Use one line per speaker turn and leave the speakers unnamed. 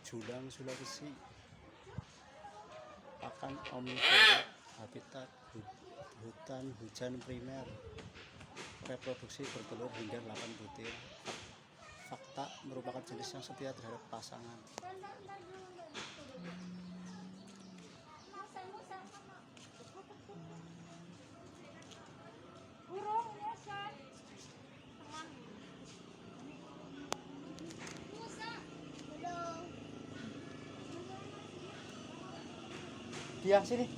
Julang, Sulawesi. Pakan omnivora, habitat hutan hujan primer, reproduksi bertelur hingga 8 butir. Fakta merupakan jenis yang setia terhadap pasangan. Dia sini.